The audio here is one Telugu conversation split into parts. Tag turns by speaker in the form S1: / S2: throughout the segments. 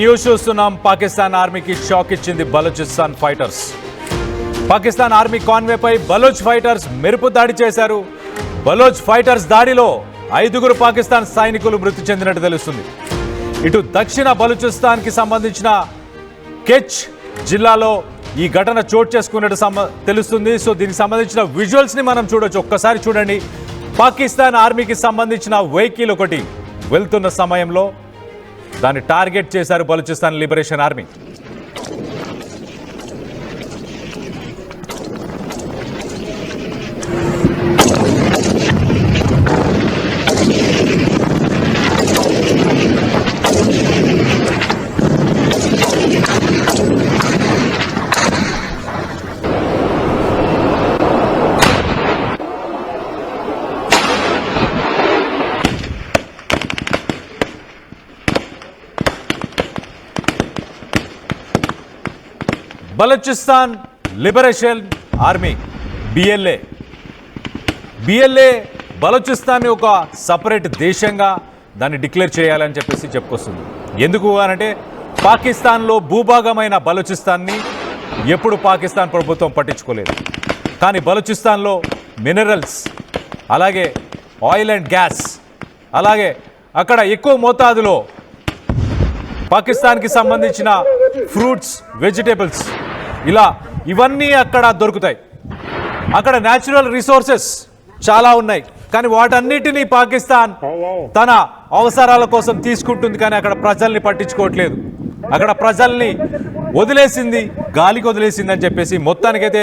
S1: న్యూస్ చూస్తున్నాం. పాకిస్తాన్ ఆర్మీకి షాక్ ఇచ్చింది బలూచిస్తాన్ ఫైటర్స్. పాకిస్తాన్ ఆర్మీ కాన్వేపై బలూచ్ ఫైటర్స్ మెరుపు దాడి చేశారు. బలూచ్ ఫైటర్స్ దాడిలో 5 పాకిస్తాన్ సైనికులు మృతి చెందినట్టు తెలుస్తుంది. ఇటు దక్షిణ బలూచిస్తాన్కి సంబంధించిన కెచ్ జిల్లాలో ఈ ఘటన చోటు చేసుకున్నట్టు తెలుస్తుంది. సో దీనికి సంబంధించిన విజువల్స్ని మనం చూడొచ్చు. ఒక్కసారి చూడండి. పాకిస్తాన్ ఆర్మీకి సంబంధించిన వెహికల్ ఒకటి వెళ్తున్న సమయంలో దాన్ని టార్గెట్ చేశారు Balochistan liberation army. Balochistan liberation army BLA బలూచిస్తాన్ని ఒక సపరేట్ దేశంగా దాన్ని డిక్లేర్ చేయాలని చెప్పేసి చెప్పుకొస్తుంది. ఎందుకు అనంటే పాకిస్తాన్లో భూభాగమైన బలూచిస్తాన్ని ఎప్పుడు పాకిస్తాన్ ప్రభుత్వం పట్టించుకోలేదు. కానీ బలూచిస్తాన్లో మినరల్స్, అలాగే ఆయిల్ అండ్ గ్యాస్, అలాగే అక్కడ ఎక్కువ మోతాదులో పాకిస్తాన్కి సంబంధించిన ఫ్రూట్స్, వెజిటేబుల్స్ ఇవన్నీ అక్కడ దొరుకుతాయి. అక్కడ న్యాచురల్ రిసోర్సెస్ చాలా ఉన్నాయి. కానీ వాటన్నిటినీ పాకిస్తాన్ తన అవసరాల కోసం తీసుకుంటుంది. కానీ అక్కడ ప్రజల్ని పట్టించుకోవట్లేదు. అక్కడ ప్రజల్ని వదిలేసింది, గాలికి వదిలేసింది అని చెప్పేసి మొత్తానికైతే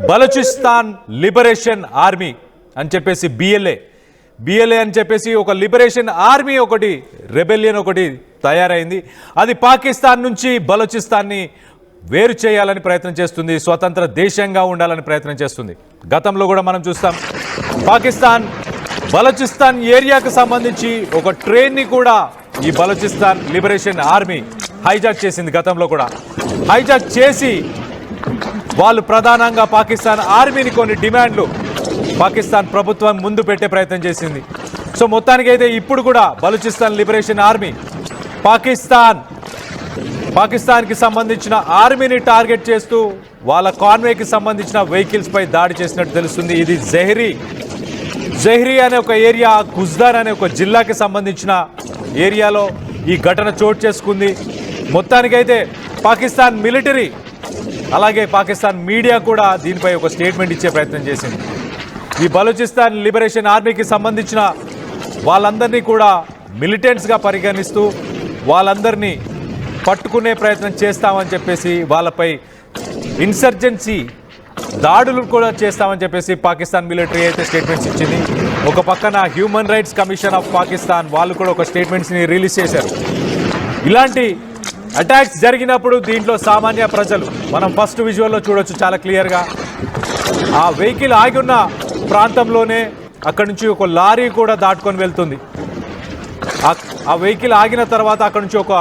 S1: బలూచిస్తాన్ లిబరేషన్ ఆర్మీ అని చెప్పేసి బిఎల్ఏ అని చెప్పేసి ఒక లిబరేషన్ ఆర్మీ ఒకటి, రెబెలియన్ ఒకటి తయారైంది. అది పాకిస్తాన్ నుంచి బలూచిస్తాన్ని వేరు చేయాలని ప్రయత్నం చేస్తుంది, స్వతంత్ర దేశంగా ఉండాలని ప్రయత్నం చేస్తుంది. గతంలో కూడా మనం చూస్తాం పాకిస్తాన్ బలూచిస్తాన్ ఏరియాకు సంబంధించి ఒక ట్రైన్ని కూడా ఈ బలూచిస్తాన్ లిబరేషన్ ఆర్మీ హైజాక్ చేసింది. గతంలో కూడా హైజాక్ చేసి వాళ్ళు ప్రధానంగా పాకిస్తాన్ ఆర్మీని కొన్ని డిమాండ్లు పాకిస్తాన్ ప్రభుత్వం ముందు పెట్టే ప్రయత్నం చేసింది. సో మొత్తానికైతే ఇప్పుడు కూడా బలూచిస్తాన్ లిబరేషన్ ఆర్మీ పాకిస్తాన్కి సంబంధించిన ఆర్మీని టార్గెట్ చేస్తూ వాళ్ళ కాన్వేకి సంబంధించిన వెహికల్స్ పై దాడి చేసినట్టు తెలుస్తుంది. ఇది జహ్రీ అనే ఒక ఏరియా, గుజ్దార్ అనే ఒక జిల్లాకి సంబంధించిన ఏరియాలో ఈ ఘటన చోటు చేసుకుంది. మొత్తానికైతే పాకిస్తాన్ మిలిటరీ అలాగే పాకిస్తాన్ మీడియా కూడా దీనిపై ఒక స్టేట్మెంట్ ఇచ్చే ప్రయత్నం చేసింది. ఈ బలూచిస్తాన్ లిబరేషన్ ఆర్మీకి సంబంధించిన వాళ్ళందరినీ కూడా మిలిటెంట్స్గా పరిగణిస్తూ వాళ్ళందరినీ పట్టుకునే ప్రయత్నం చేస్తామని చెప్పేసి, వాళ్ళపై ఇన్సర్జెన్సీ దాడులు కూడా చేస్తామని చెప్పేసి పాకిస్తాన్ మిలిటరీ అయితే స్టేట్మెంట్స్ ఇచ్చింది. ఒక పక్కన human rights commission of Pakistan వాళ్ళు కూడా ఒక స్టేట్మెంట్స్ని రిలీజ్ చేశారు. ఇలాంటి అటాక్స్ జరిగినప్పుడు దీంట్లో సామాన్య ప్రజలు మనం ఫస్ట్ విజువల్లో చూడొచ్చు చాలా క్లియర్గా. ఆ వెహికల్ ఆగి ఉన్న ప్రాంతంలోనే అక్కడి నుంచి ఒక లారీ కూడా దాటుకొని వెళ్తుంది. ఆ వెహికల్ ఆగిన తర్వాత అక్కడి నుంచి ఒక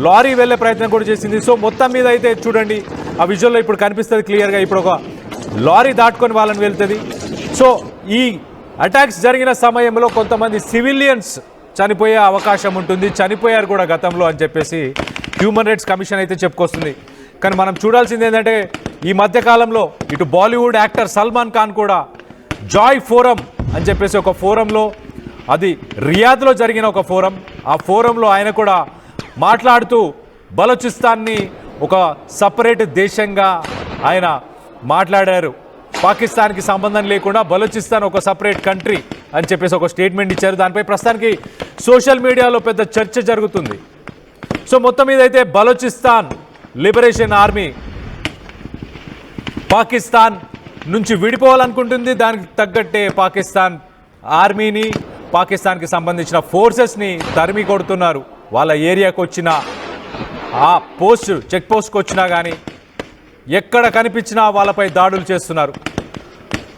S1: లారీ వెళ్ళే ప్రయత్నం కూడా చేసింది. సో మొత్తం మీద అయితే చూడండి, ఆ విజువల్లో ఇప్పుడు కనిపిస్తుంది క్లియర్గా. ఇప్పుడు ఒక లారీ దాటుకొని వాళ్ళని వెళ్తుంది. సో ఈ అటాక్స్ జరిగిన సమయంలో కొంతమంది సివిలియన్స్ చనిపోయే అవకాశం ఉంటుంది, చనిపోయారు కూడా గతంలో అని చెప్పేసి హ్యూమన్ రైట్స్ కమిషన్ అయితే చెప్పుకొస్తుంది. కానీ మనం చూడాల్సింది ఏంటంటే ఈ మధ్యకాలంలో ఇటు బాలీవుడ్ యాక్టర్ సల్మాన్ ఖాన్ కూడా జాయ్ ఫోరం అని చెప్పేసి ఒక ఫోరంలో, అది రియాద్లో జరిగిన ఒక ఫోరం, ఆ ఫోరంలో ఆయన కూడా మాట్లాడుతూ బలూచిస్తాన్ని ఒక సపరేట్ దేశంగా ఆయన మాట్లాడారు. పాకిస్తాన్కి సంబంధం లేకుండా బలూచిస్తాన్ ఒక సపరేట్ కంట్రీ అని చెప్పేసి ఒక స్టేట్మెంట్ ఇచ్చారు. దానిపై ప్రస్తుతానికి సోషల్ మీడియాలో పెద్ద చర్చ జరుగుతుంది. సో మొత్తం మీద అయితే బలూచిస్తాన్ లిబరేషన్ ఆర్మీ పాకిస్తాన్ నుంచి విడిపోవాలనుకుంటుంది. దానికి తగ్గట్టే పాకిస్తాన్ ఆర్మీని, పాకిస్తాన్కి సంబంధించిన ఫోర్సెస్ని తరిమి కొడుతున్నారు. వాళ్ళ ఏరియాకు వచ్చిన ఆ చెక్ పోస్ట్కి వచ్చినా కానీ ఎక్కడ కనిపించినా వాళ్ళపై దాడులు చేస్తున్నారు.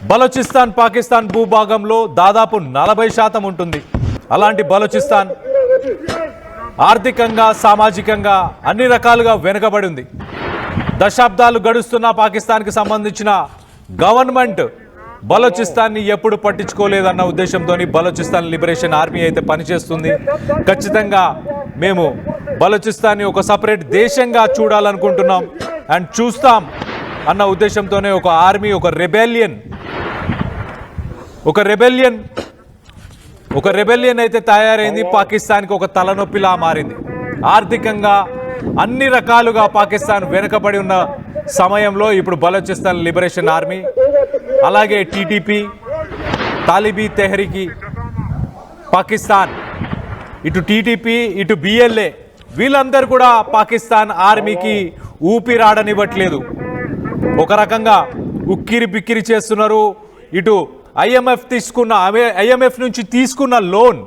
S1: బలూచిస్తాన్ పాకిస్తాన్ భూభాగంలో దాదాపు 40% ఉంటుంది. అలాంటి బలూచిస్తాన్ ఆర్థికంగా, సామాజికంగా అన్ని రకాలుగా వెనుకబడి ఉంది. దశాబ్దాలు గడుస్తున్న పాకిస్తాన్కి సంబంధించిన గవర్నమెంట్ బలూచిస్తాన్ని ఎప్పుడు పట్టించుకోలేదన్న ఉద్దేశంతో బలూచిస్తాన్ లిబరేషన్ ఆర్మీ అయితే పనిచేస్తుంది. ఖచ్చితంగా మేము బలూచిస్తాన్ని ఒక సపరేట్ దేశంగా చూడాలనుకుంటున్నాం అండ్ చూస్తాం అన్న ఉద్దేశంతోనే ఒక ఆర్మీ ఒక రెబెలియన్ అయితే తయారైంది. పాకిస్తాన్కి ఒక తలనొప్పిలా మారింది. ఆర్థికంగా అన్ని రకాలుగా పాకిస్తాన్ వెనుకబడి ఉన్న సమయంలో ఇప్పుడు బలూచిస్తాన్ లిబరేషన్ ఆర్మీ అలాగే టీటీపీ తాలిబీ తెహ్రీకి పాకిస్తాన్ ఇటు టీటీపీ ఇటు బిఎల్ఏ వీళ్ళందరూ కూడా పాకిస్తాన్ ఆర్మీకి ఊపిరాడనివ్వట్లేదు. ఒక రకంగా ఉక్కిరి బిక్కిరి చేస్తున్నారు. ఇటు ఐఎంఎఫ్ నుంచి తీసుకున్న లోన్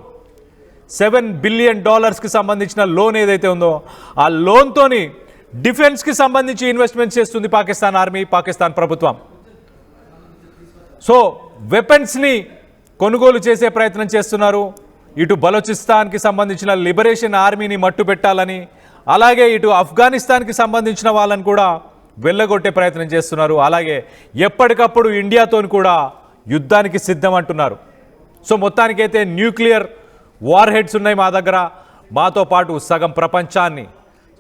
S1: $7 బిలియన్ సంబంధించిన లోన్ ఏదైతే ఉందో ఆ లోన్తోని డిఫెన్స్కి సంబంధించి ఇన్వెస్ట్మెంట్ చేస్తుంది పాకిస్తాన్ ఆర్మీ పాకిస్తాన్ ప్రభుత్వం. సో వెపన్స్ని కొనుగోలు చేసే ప్రయత్నం చేస్తున్నారు. ఇటు బలూచిస్తాన్కి సంబంధించిన లిబరేషన్ ఆర్మీని మట్టు పెట్టాలని అలాగే ఇటు ఆఫ్ఘనిస్తాన్కి సంబంధించిన వాళ్ళని కూడా వెళ్ళగొట్టే ప్రయత్నం చేస్తున్నారు. అలాగే ఎప్పటికప్పుడు ఇండియాతో కూడా యుద్ధానికి సిద్ధం అంటున్నారు. సో మొత్తానికైతే న్యూక్లియర్ వార్ హెడ్స్ ఉన్నాయి మా దగ్గర. మాతో పాటు సగం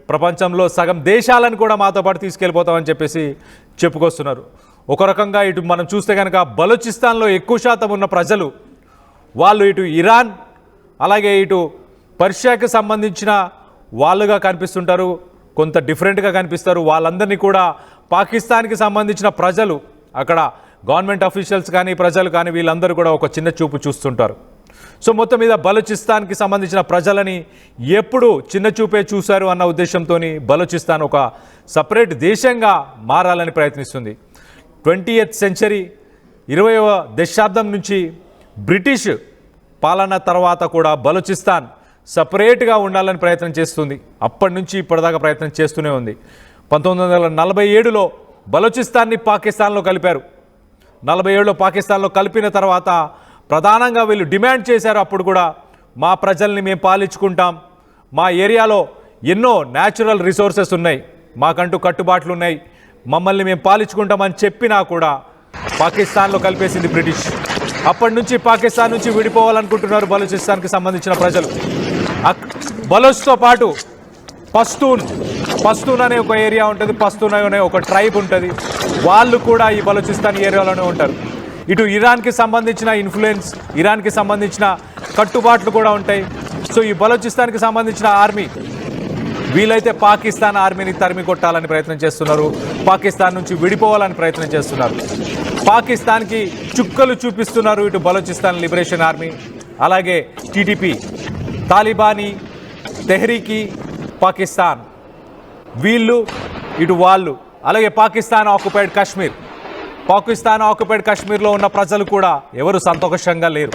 S1: ప్రపంచంలో సగం దేశాలను కూడా మాతో పాటు తీసుకెళ్ళిపోతామని చెప్పేసి చెప్పుకొస్తున్నారు. ఒక రకంగా ఇటు మనం చూస్తే కనుక బలూచిస్తాన్లో ఎక్కువ శాతం ఉన్న ప్రజలు వాళ్ళు ఇటు ఇరాన్ అలాగే ఇటు పర్షియాకి సంబంధించిన వాళ్ళుగా కనిపిస్తుంటారు. కొంత డిఫరెంట్గా కనిపిస్తారు. వాళ్ళందరినీ కూడా పాకిస్తాన్కి సంబంధించిన ప్రజలు అక్కడ గవర్నమెంట్ అఫీషియల్స్ కానీ ప్రజలు కానీ వీళ్ళందరూ కూడా ఒక చిన్న చూపు చూస్తుంటారు. సో మొత్తం మీద బలూచిస్తాన్కి సంబంధించిన ప్రజలని ఎప్పుడు చిన్న చూపే చూశారు అన్న ఉద్దేశంతో బలూచిస్తాన్ ఒక సపరేట్ దేశంగా మారాలని ప్రయత్నిస్తుంది. 20th సెంచరీ 20వ దశాబ్దం నుంచి బ్రిటిష్ పాలన తర్వాత కూడా బలూచిస్తాన్ సపరేట్గా ఉండాలని ప్రయత్నం చేస్తుంది. అప్పటి నుంచి ఇప్పటిదాకా ప్రయత్నం చేస్తూనే ఉంది. 1947లో బలూచిస్తాన్ని పాకిస్తాన్లో కలిపారు. 47లో పాకిస్తాన్లో కలిపిన తర్వాత ప్రధానంగా వీళ్ళు డిమాండ్ చేశారు. అప్పుడు కూడా మా ప్రజల్ని మేము పాలించుకుంటాం, మా ఏరియాలో ఎన్నో న్యాచురల్ రిసోర్సెస్ ఉన్నాయి, మాకంటూ కట్టుబాట్లు ఉన్నాయి, మమ్మల్ని మేము పాలించుకుంటామని చెప్పినా కూడా పాకిస్తాన్లో కలిపేసింది బ్రిటిష్. అప్పటి నుంచి పాకిస్తాన్ నుంచి విడిపోవాలనుకుంటున్నారు బలూచిస్తాన్కి సంబంధించిన ప్రజలు. బలోచ్తో పాటు పస్తూన్ అనే ఒక ఏరియా ఉంటుంది, పస్తూన్ అనే ఒక ట్రైబ్ ఉంటుంది, వాళ్ళు కూడా ఈ బలూచిస్తాన్ ఏరియాలోనే ఉంటారు. ఇటు ఇరాన్కి సంబంధించిన ఇన్ఫ్లుయెన్స్, ఇరాన్కి సంబంధించిన కట్టుబాట్లు కూడా ఉంటాయి. సో ఈ బలూచిస్తాన్కి సంబంధించిన ఆర్మీ వీలైతే పాకిస్తాన్ ఆర్మీని తరిమి కొట్టాలని ప్రయత్నం చేస్తున్నారు, పాకిస్తాన్ నుంచి విడిపోవాలని ప్రయత్నం చేస్తున్నారు, పాకిస్తాన్కి చుక్కలు చూపిస్తున్నారు ఇటు బలూచిస్తాన్ లిబరేషన్ ఆర్మీ అలాగే టీటీపీ తాలిబానీ తెహ్రీకి పాకిస్తాన్ వీళ్ళు ఇటు వాళ్ళు అలాగే పాకిస్తాన్ ఆక్యుపైడ్ కాశ్మీర్లో ఉన్న ప్రజలు కూడా ఎవరు సంతోషంగా లేరు.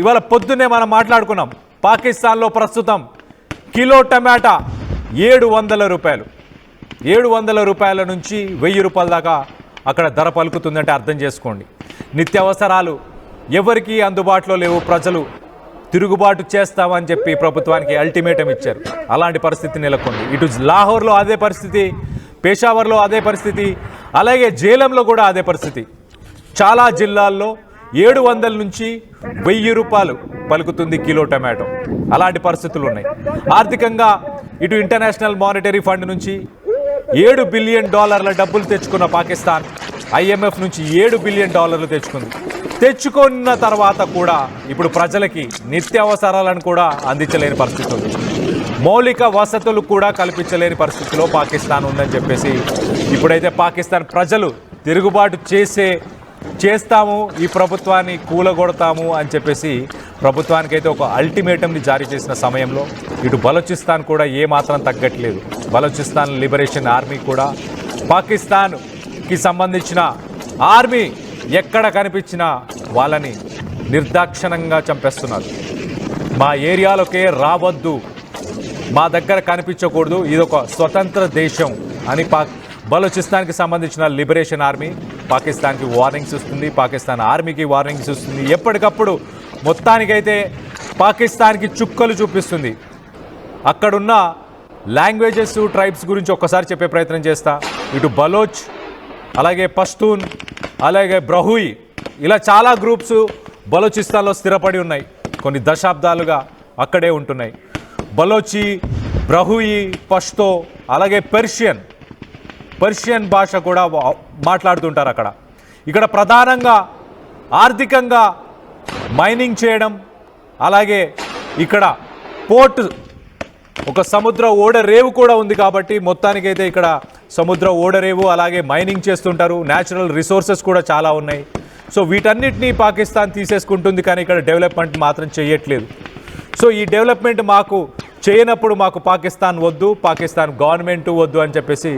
S1: ఇవాళ పొద్దున్నే మనం మాట్లాడుకున్నాం. పాకిస్తాన్లో ప్రస్తుతం కిలో టమాటా 700 రూపాయలు, 700 రూపాయల నుంచి 1000 రూపాయల దాకా అక్కడ ధర పలుకుతుందంటే అర్థం చేసుకోండి. నిత్యావసరాలు ఎవరికీ అందుబాటులో లేవు. ప్రజలు తిరుగుబాటు చేస్తామని చెప్పి ప్రభుత్వానికి అల్టిమేటం ఇచ్చారు. అలాంటి పరిస్థితి నెలకొంది. ఇటు లాహోర్లో అదే పరిస్థితి, పేషావర్లో అదే పరిస్థితి, అలాగే జేలంలో కూడా అదే పరిస్థితి. చాలా జిల్లాల్లో 700 నుంచి 1000 రూపాయలు పలుకుతుంది కిలో టమాటో. అలాంటి పరిస్థితులు ఉన్నాయి. ఆర్థికంగా ఇటు ఇంటర్నేషనల్ మానిటరీ ఫండ్ నుంచి $7 బిలియన్ డబ్బులు తెచ్చుకున్న పాకిస్తాన్ IMF నుంచి $7 బిలియన్ తెచ్చుకున్న తర్వాత కూడా ఇప్పుడు ప్రజలకి నిత్యావసరాలను కూడా అందించలేని పరిస్థితి ఉంది. మౌలిక వసతులు కూడా కల్పించలేని పరిస్థితిలో పాకిస్తాన్ ఉందని చెప్పేసి ఇప్పుడైతే పాకిస్తాన్ ప్రజలు తిరుగుబాటు చేస్తాము, ఈ ప్రభుత్వాన్ని కూలగొడతాము అని చెప్పేసి ప్రభుత్వానికి అయితే ఒక అల్టిమేటంని జారీ చేసిన సమయంలో ఇటు బలూచిస్తాన్ కూడా ఏమాత్రం తగ్గట్లేదు. బలూచిస్తాన్ లిబరేషన్ ఆర్మీ కూడా పాకిస్తాన్కి సంబంధించిన ఆర్మీ ఎక్కడ కనిపించినా వాళ్ళని నిర్దాక్షిణంగా చంపేస్తున్నారు. మా ఏరియాలోకే రావద్దు, మా దగ్గర కనిపించకూడదు, ఇదొక స్వతంత్ర దేశం అని బలూచిస్తాన్కి సంబంధించిన లిబరేషన్ ఆర్మీ పాకిస్తాన్కి వార్నింగ్స్ ఇస్తుంది, పాకిస్తాన్ ఆర్మీకి వార్నింగ్స్ ఇస్తుంది. ఎప్పటికప్పుడు మొత్తానికైతే పాకిస్తాన్కి చుక్కలు చూపిస్తుంది. అక్కడున్న లాంగ్వేజెస్ ట్రైబ్స్ గురించి ఒక్కసారి చెప్పే ప్రయత్నం చేస్తా. ఇటు బలోచ్ అలాగే పస్తూన్ అలాగే బ్రహుయి ఇలా చాలా గ్రూప్స్ బలూచిస్తాన్లో స్థిరపడి ఉన్నాయి. కొన్ని దశాబ్దాలుగా అక్కడే ఉంటున్నాయి. బలోచి, బ్రహుయి, పష్తో, అలాగే పర్షియన్ భాష కూడా మాట్లాడుతుంటారు అక్కడ. ఇక్కడ ప్రధానంగా ఆర్థికంగా మైనింగ్ చేయడం, అలాగే ఇక్కడ పోర్ట్, ఒక సముద్ర ఓడరేవు కూడా ఉంది కాబట్టి మొత్తానికైతే ఇక్కడ సముద్ర ఓడరేవు, అలాగే మైనింగ్ చేస్తుంటారు. న్యాచురల్ రిసోర్సెస్ కూడా చాలా ఉన్నాయి. సో వీటన్నిటినీ పాకిస్తాన్ తీసేసుకుంటుంది, కానీ ఇక్కడ డెవలప్మెంట్ మాత్రం చేయట్లేదు. సో ఈ డెవలప్మెంట్ మాకు చేయనప్పుడు మాకు పాకిస్తాన్ వద్దు, పాకిస్తాన్ గవర్నమెంట్ వద్దు అని చెప్పేసి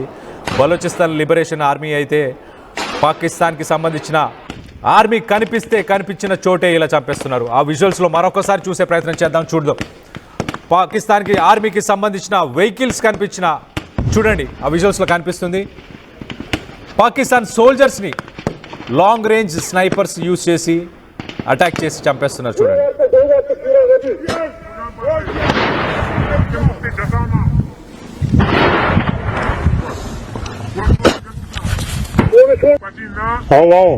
S1: బలోచిస్తాన్ లిబరేషన్ ఆర్మీ అయితే పాకిస్తాన్కి సంబంధించిన ఆర్మీ కనిపించిన చోటే ఇలా చంపేస్తున్నారు. ఆ విజువల్స్లో మరొకసారి చూసే ప్రయత్నం చేద్దాం, చూద్దాం. పాకిస్తాన్కి ఆర్మీకి సంబంధించిన వెహికల్స్ కనిపించిన చూడండి, ఆ విజువల్స్లో కనిపిస్తుంది. పాకిస్తాన్ సోల్జర్స్ని లాంగ్ రేంజ్ స్నైపర్స్ యూజ్ చేసి అటాక్ చేసి చంపేస్తున్నారు చూడండి.
S2: Oh, wow.